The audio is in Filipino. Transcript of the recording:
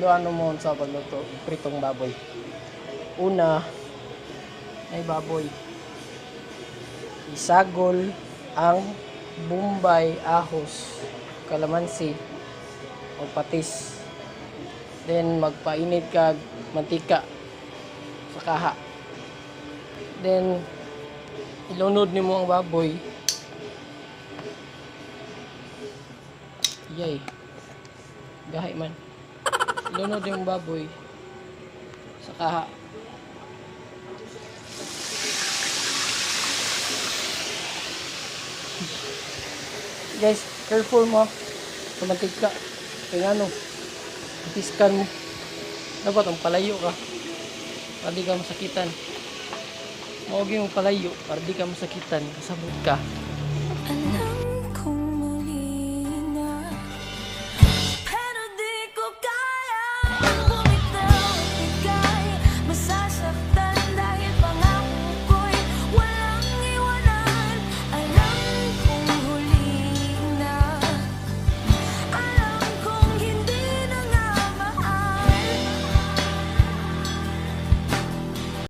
Luano mo sa pagluto pritong baboy. Una, ay baboy. Isagol ang bombay, ahos, kalamansi o patis. Then magpainit kag mantika sa kaha. Then ilunod nimo ang baboy. Yay. Gahay man. Ilunod yung baboy sa kaha. Guys, careful mo sa mantika. Kaya ano, itiskan mo. Dapat ang palayo ka para di ka masakitan. Mawag yung palayo para di ka masakitan. Kasabot ka.